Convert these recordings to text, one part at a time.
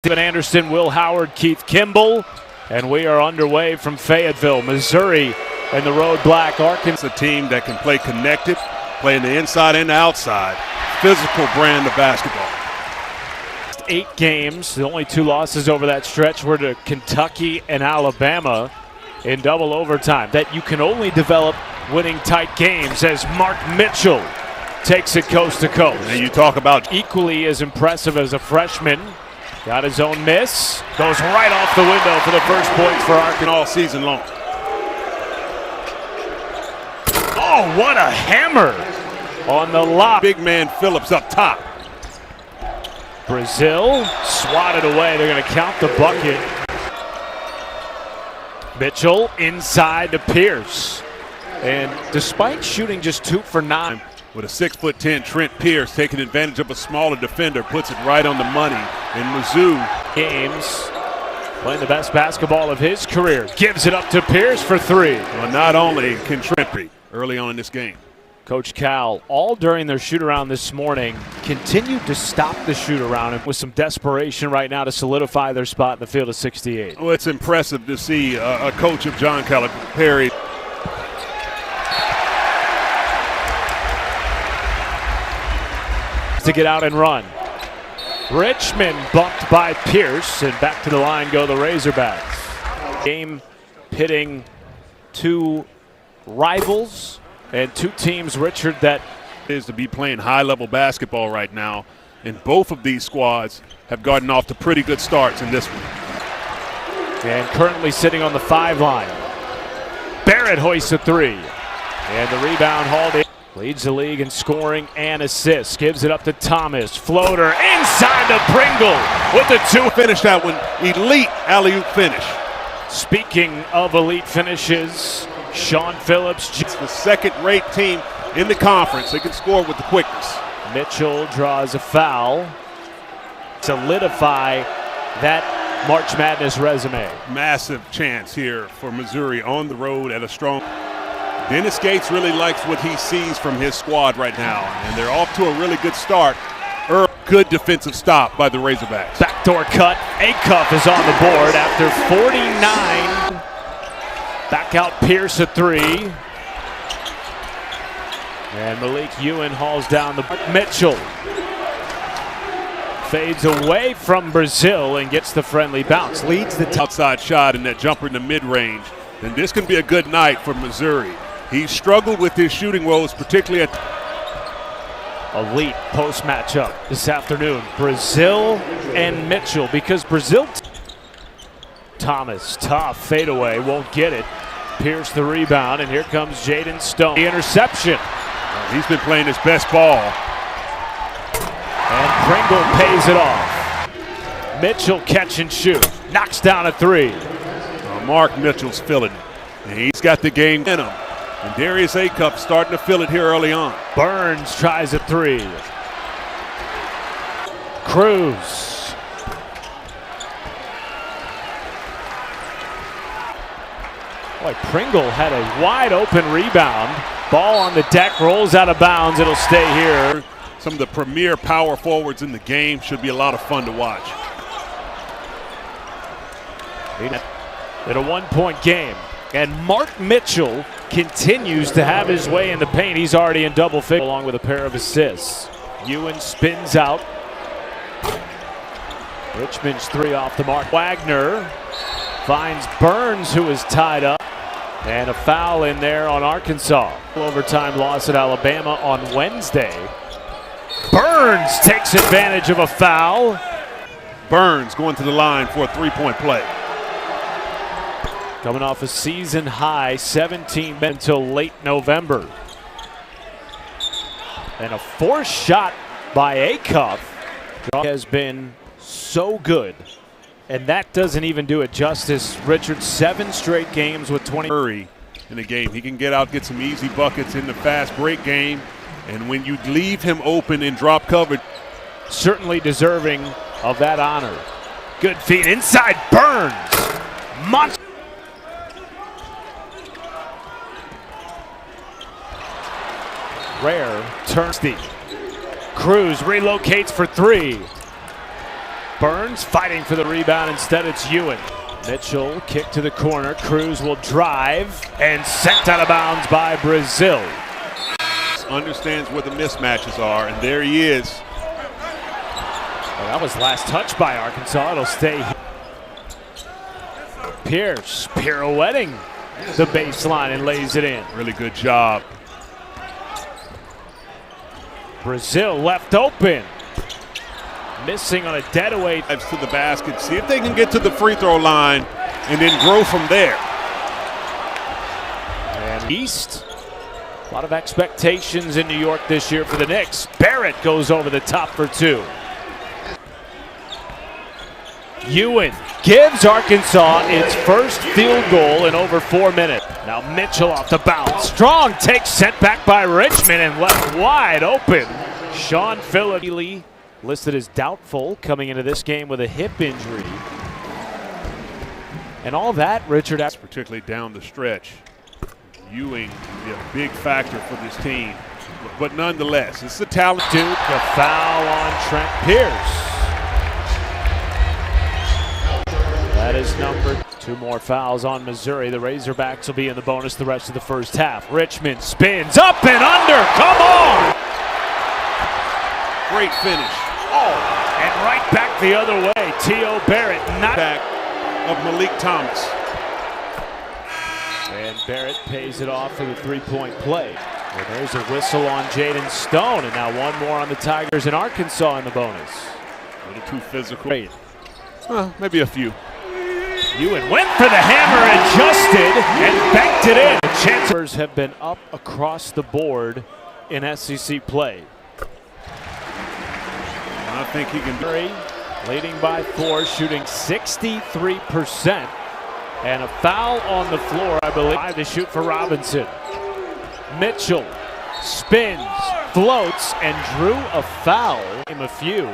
Steven Anderson, Will Howard, Keith Kimball, and we are underway from Fayetteville, Missouri, and the Road Black Arkansas. It's a team that can play connected, playing the inside and the outside. Physical brand of basketball. 8 games, the only 2 losses over that stretch were to Kentucky and Alabama in double overtime. That you can only develop winning tight games as Mark Mitchell takes it coast to coast. And you talk about equally as impressive as a freshman. Got his own miss. Goes right off the window for the first points for Arkansas all season long. Oh, what a hammer on the lob. Big man Phillips up top. Brazile swatted away. They're going to count the bucket. Mitchell inside to Pierce. And despite shooting just 2 for 9. With a 6'10" Trent Pierce taking advantage of a smaller defender, puts it right on the money. And Mizzou games playing the best basketball of his career. Gives it up to Pierce for 3. Well, not only can Trent early on in this game. Coach Cal, all during their shoot-around this morning, continued to stop the shoot-around with some desperation right now to solidify their spot in the field of 68. Well, it's impressive to see a coach of John Calipari to get out and run. Richmond bumped by Pierce, and back to the line go the Razorbacks. Game pitting 2 rivals and 2 teams, Richard, that is to be playing high-level basketball right now. And both of these squads have gotten off to pretty good starts in this one. And currently sitting on the 5 line. Barrett hoists a 3. And the rebound hauled in. Leads the league in scoring and assists. Gives it up to Thomas. Floater inside to Pringle with the 2. Finish that one. Elite alley-oop finish. Speaking of elite finishes, Sean Phillips. It's the second-rate team in the conference. They can score with the quickness. Mitchell draws a foul. Solidify that March Madness resume. Massive chance here for Missouri on the road at a strong. Dennis Gates really likes what he sees from his squad right now, and they're off to a really good start. Good defensive stop by the Razorbacks. Backdoor cut. Acuff is on the board after 49. Back out Pierce a 3. And Malik Ewan hauls down the Mitchell. Fades away from Brazile and gets the friendly bounce. Leads the outside shot and that jumper in the mid-range. And this can be a good night for Missouri. He struggled with his shooting woes, particularly at elite post matchup this afternoon. Brazile and Mitchell, because Brazile. Thomas, tough fadeaway, won't get it. Pierce the rebound, and here comes Jaden Stone. The interception. He's been playing his best ball. And Pringle pays it off. Mitchell catch and shoot. Knocks down a 3. Mark Mitchell's feeling it. And he's got the game in him. And Darius Acuff starting to feel it here early on. Burns tries a 3. Cruz. Boy, Pringle had a wide open rebound. Ball on the deck, rolls out of bounds. It'll stay here. Some of the premier power forwards in the game. Should be a lot of fun to watch. In a 1-point game. And Mark Mitchell continues to have his way in the paint. He's already in double figures along with a pair of assists. Ewan spins out. Richmond's 3 off the mark. Wagner finds Burns, who is tied up. And a foul in there on Arkansas. Overtime loss at Alabama on Wednesday. Burns takes advantage of a foul. Burns going to the line for a 3-point play. Coming off a season high 17 until late November. And a forced shot by Acuff has been so good. And that doesn't even do it justice. Richard, 7 straight games with 20. Hurry in the game. He can get out, get some easy buckets in the fast break game. And when you leave him open in drop coverage. Certainly deserving of that honor. Good feed inside. Burns. Monster. Rare turns the. Cruz relocates for 3. Burns fighting for the rebound. Instead, it's Ewan. Mitchell, kick to the corner. Cruz will drive and sent out of bounds by Brazil. Understands where the mismatches are, and there he is. Well, that was last touch by Arkansas. It'll stay. Pierce pirouetting the baseline and lays it in. Really good job. Brazil left open. Missing on a dead away. To the basket. See if they can get to the free throw line and then grow from there. And East. A lot of expectations in New York this year for the Knicks. Barrett goes over the top for two. Ewan gives Arkansas its first field goal in over 4 minutes. Now Mitchell off the bounce. Strong takes sent back by Richmond and left wide open. Sean Phillips listed as doubtful coming into this game with a hip injury. And all that, Richard. Particularly down the stretch. Ewing can be a big factor for this team. But nonetheless, it's a talent. Duke, a foul on Trent Pierce. That is number 2 more fouls on Missouri. The Razorbacks will be in the bonus the rest of the first half. Richmond spins up and under. Come on! Great finish. Oh, and right back the other way. T.O. Barrett not back of Malik Thomas. And Barrett pays it off for the 3-point play. And there's a whistle on Jaden Stone. And now one more on the Tigers in Arkansas in the bonus. A little too physical. Maybe a few. Ewan went for the hammer, adjusted, and banked it in. The Chancellors have been up across the board in SEC play. I think he can. Leading by 4, shooting 63%. And a foul on the floor, I believe. 5 to shoot for Robinson. Mitchell spins, floats, and drew a foul. Name a few.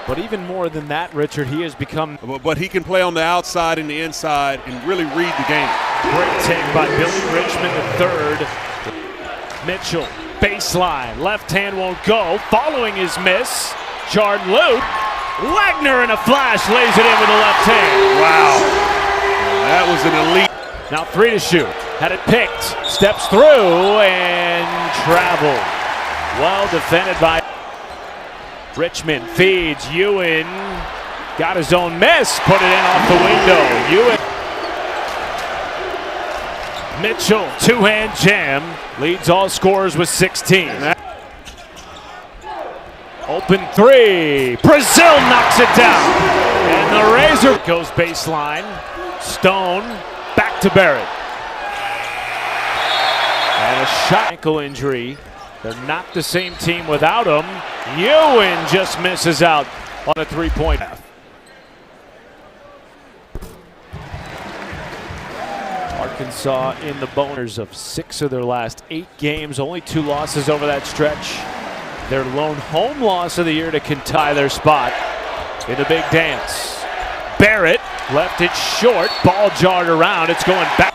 But even more than that, Richard, he has become. But he can play on the outside and the inside and really read the game. Great take by Billy Richmond III. Mitchell, baseline, left hand won't go. Following his miss, Jordan Lute. Wagner in a flash lays it in with the left hand. Wow. That was an elite. Now 3 to shoot. Had it picked. Steps through and travel. Well defended by Richmond. Feeds Ewan. Got his own miss. Put it in off the window. Ewan. Mitchell, 2-hand jam. Leads all scorers with 16. Open 3. Brazil knocks it down. And the Razor goes baseline. Stone back to Barrett. And a shot ankle injury. They're not the same team without him. Ewan just misses out on a 3-point half. Arkansas in the boners of 6 of their last 8 games. Only 2 losses over that stretch. Their lone home loss of the year to tie their spot in the big dance. Barrett left it short. Ball jarred around. It's going back.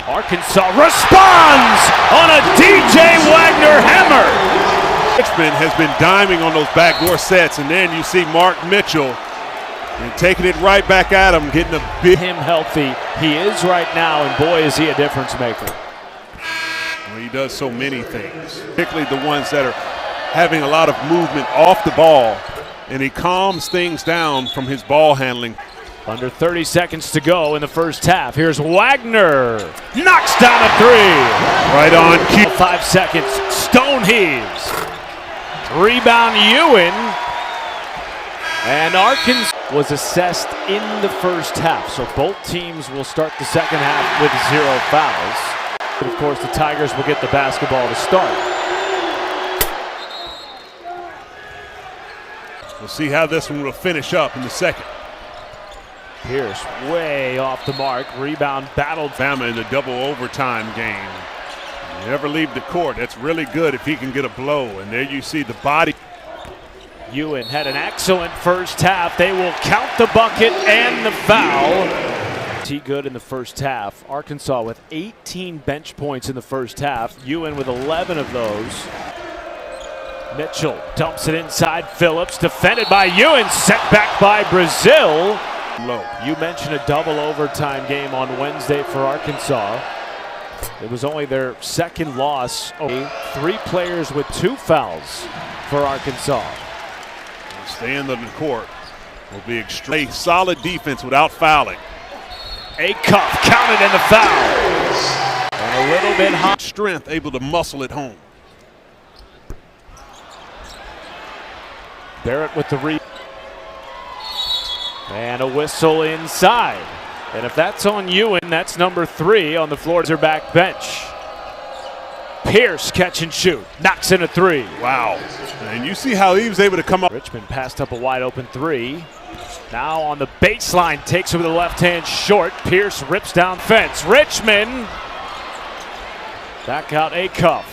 Arkansas responds on a DJ Wagner hammer. Richmond has been diming on those backdoor sets, and then you see Mark Mitchell and taking it right back at him, getting a big. Him healthy. He is right now, and boy, is he a difference maker. Well, he does so many things, particularly the ones that are having a lot of movement off the ball, and he calms things down from his ball handling. Under 30 seconds to go in the first half. Here's Wagner. Knocks down a 3. Right on cue. 5 seconds. Stone heaves. Rebound Ewan. And Arkansas was assessed in the first half. So both teams will start the second half with 0 fouls. And of course, the Tigers will get the basketball to start. We'll see how this one will finish up in the second. Pierce way off the mark. Rebound battled. Bama in the double overtime game. You never leave the court. That's really good if he can get a blow. And there you see the body. Ewan had an excellent first half. They will count the bucket and the foul. Good in the first half. Arkansas with 18 bench points in the first half. Ewan with 11 of those. Mitchell dumps it inside Phillips, defended by Ewan, set back by Brazil. Low. You mentioned a double overtime game on Wednesday for Arkansas. It was only their second loss. 3 players with 2 fouls for Arkansas. Stay in the court will be extremely solid defense without fouling. Acuff counted in the foul. And a little bit hot. Strength able to muscle it home. Barrett with the rebound. And a whistle inside. And if that's on Ewan, that's number 3 on the Florida back bench. Pierce catch and shoot. Knocks in a 3. Wow. And you see how he was able to come up. Richmond passed up a wide open 3. Now on the baseline, takes over the left hand short. Pierce rips down fence. Richmond back out Acuff.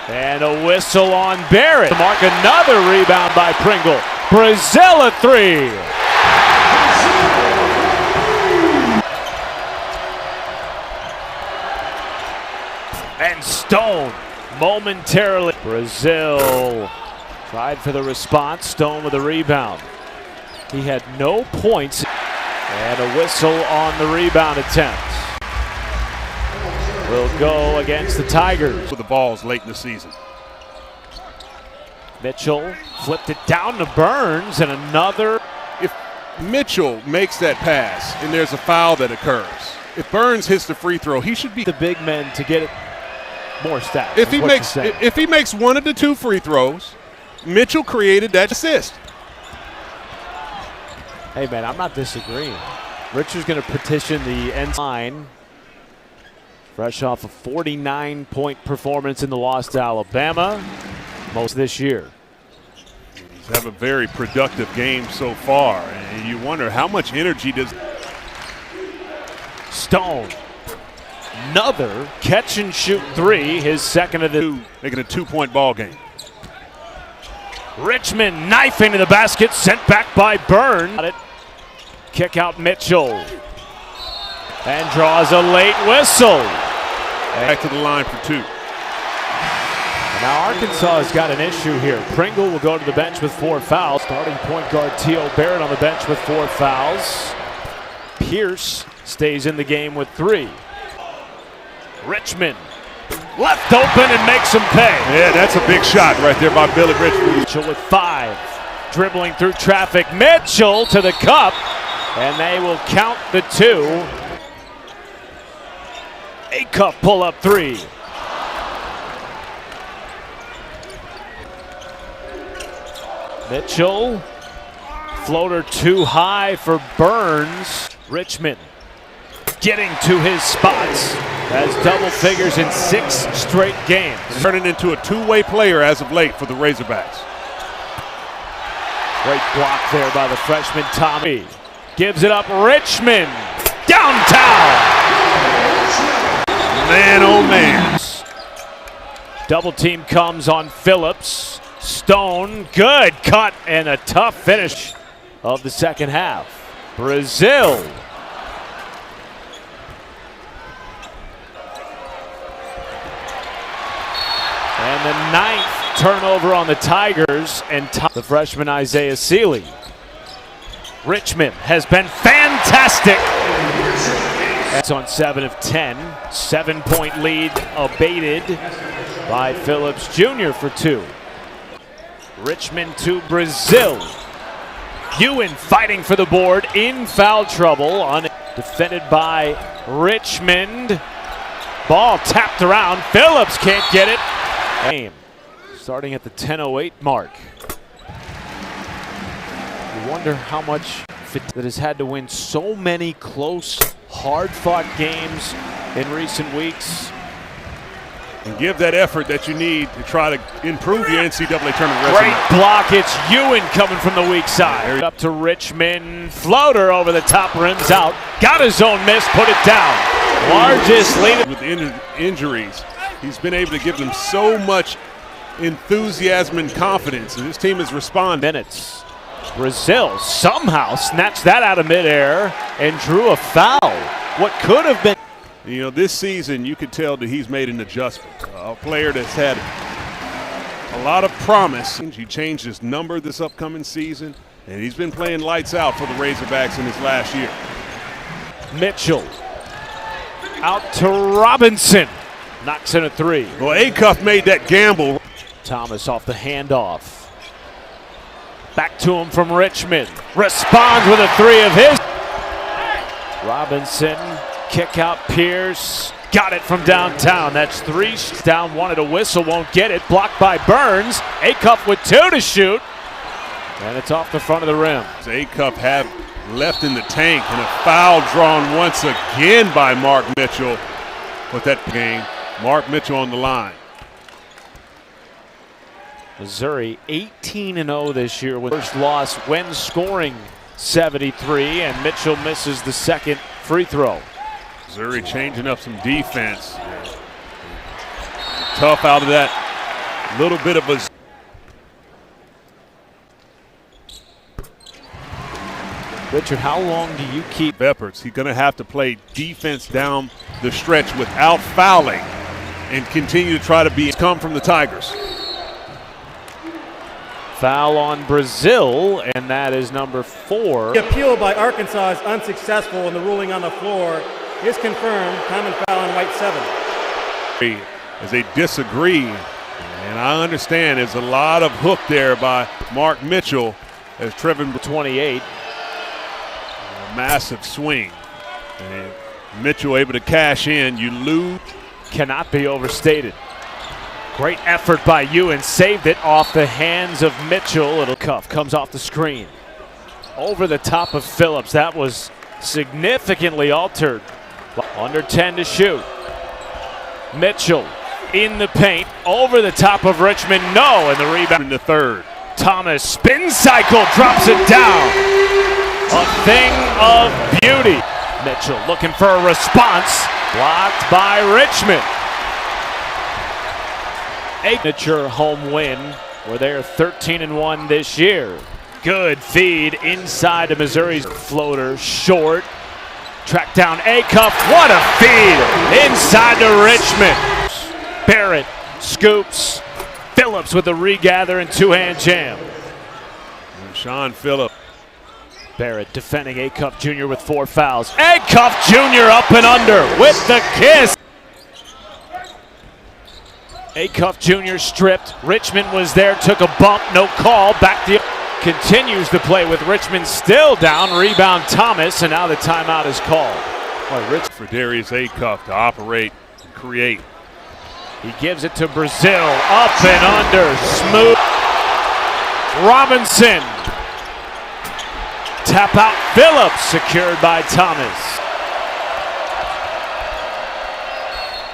And a whistle on Barrett. To mark another rebound by Pringle. Brazil a 3. And Stone momentarily. Brazil tried for the response. Stone with a rebound. He had no points. And a whistle on the rebound attempt. Will go against the Tigers. With the balls late in the season. Mitchell flipped it down to Burns, and another. If Mitchell makes that pass and there's a foul that occurs, if Burns hits the free throw, he should be The big men to get it more stats. If he makes one of the 2 free throws, Mitchell created that assist. Hey man, I'm not disagreeing. Richard's going to petition the end line. Fresh off a 49-point performance in the loss to Alabama most this year. He's had a very productive game so far, and you wonder how much energy does. Stone, another catch and shoot 3, his second of the. Making a 2-point ball game. Richmond knifing to the basket, sent back by Burns. Kick out Mitchell. And draws a late whistle. Back to the line for 2. Now Arkansas has got an issue here. Pringle will go to the bench with 4 fouls. Starting point guard T.O. Barrett on the bench with 4 fouls. Pierce stays in the game with 3. Richmond left open and makes him pay. Yeah, that's a big shot right there by Billy Richmond. Mitchell with 5. Dribbling through traffic. Mitchell to the cup. And they will count the 2. Acuff pull up 3. Mitchell, floater too high for Burns. Richmond getting to his spots. Has double figures in 6 straight games. Turning into a 2-way player as of late for the Razorbacks. Great block there by the freshman Tommy. Gives it up Richmond. Downtown. Man, oh man. Double team comes on Phillips. Stone, good cut and a tough finish of the second half. Brazil. And the 9th turnover on the Tigers, and the freshman Isaiah Seeley. Richmond has been fantastic. That's on 7 of 10. 7-point lead abated by Phillips Jr. for 2. Richmond to Brazil. Ewan fighting for the board in foul trouble. Defended by Richmond. Ball tapped around. Phillips can't get it. Game starting at the 10:08 mark. You wonder how much that has had to win so many close, hard-fought games in recent weeks. And give that effort that you need to try to improve your NCAA tournament resume. Great block. It's Ewan coming from the weak side. Up to Richmond. Floater over the top, rims out. Got his own miss, put it down. Largest lead. With injuries, he's been able to give them so much enthusiasm and confidence, and this team has responded. Minutes. Brazil somehow snatched that out of midair and drew a foul. What could have been. You know, this season you could tell that he's made an adjustment. A player that's had A lot of promise. He changed his number this upcoming season, and he's been playing lights out for the Razorbacks in his last year. Mitchell out to Robinson. Knocks in a three. Well, Acuff made that gamble. Thomas off the handoff. Back to him from Richmond. Responds with a three of his. Robinson, kick out Pierce. Got it from downtown. That's three. Down, wanted a whistle, won't get it. Blocked by Burns. Acuff with two to shoot. And it's off the front of the rim. Acuff had left in the tank, and a foul drawn once again by Mark Mitchell with that game. Mark Mitchell on the line. Missouri 18-0 this year with first loss when scoring 73, and Mitchell misses the second free throw. Missouri changing up some defense. Tough out of that little bit of a. Richard, how long do you keep Epperts? He's going to have to play defense down the stretch without fouling and continue to try to come from the Tigers. Foul on Brazil, and that is number 4. The appeal by Arkansas is unsuccessful, and the ruling on the floor is confirmed. Common foul on White 7. As they disagree, and I understand there's a lot of hook there by Mark Mitchell as Trevin 28. A massive swing, and Mitchell able to cash in. You lose. Cannot be overstated. Great effort by Ewan, saved it off the hands of Mitchell. Little cuff comes off the screen. Over the top of Phillips. That was significantly altered. Under 10 to shoot. Mitchell in the paint, over the top of Richmond. No, and the rebound in the third. Thomas spin cycle, drops it down. A thing of beauty. Mitchell looking for a response. Blocked by Richmond. Signature home win, where they're 13-1 this year. Good feed inside to Missouri's floater, short. Track down Acuff, what a feed! Inside to Richmond. Barrett scoops. Phillips with the regather and two-hand jam. And Sean Phillips. Barrett defending Acuff Jr. with 4 fouls. Acuff Jr. up and under with the kiss. Acuff Jr. stripped. Richmond was there, took a bump, no call. Back to continues to play with Richmond still down. Rebound Thomas, and now the timeout is called. For Darius Acuff to operate and create. He gives it to Brazil, up and under, smooth. Robinson. Tap out Phillips, secured by Thomas.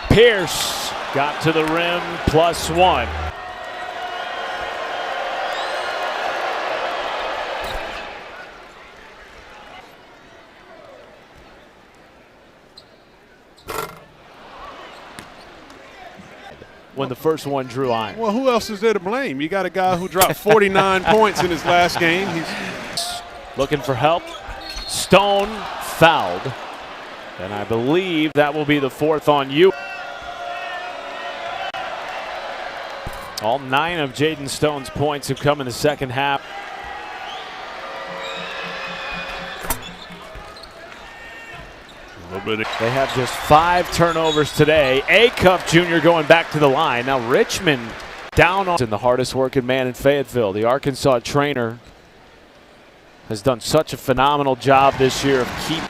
Pierce got to the rim, +1. When the first one drew iron. Well, who else is there to blame? You got a guy who dropped 49 points in his last game. He's looking for help. Stone fouled. And I believe that will be the 4th on you. All 9 of Jaden Stone's points have come in the second half. They have just 5 turnovers today. Acuff Jr. going back to the line. Now Richmond down on the hardest working man in Fayetteville. The Arkansas trainer has done such a phenomenal job this year of keeping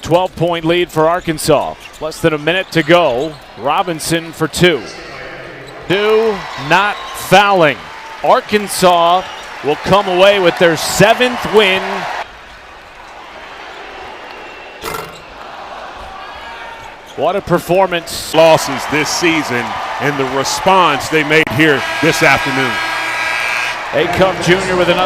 12-point lead for Arkansas. Less than a minute to go. Robinson for 2. 2 not fouling. Arkansas will come away with their 7th win. What a performance. Losses this season and the response they made here this afternoon. Acuff Jr. with another.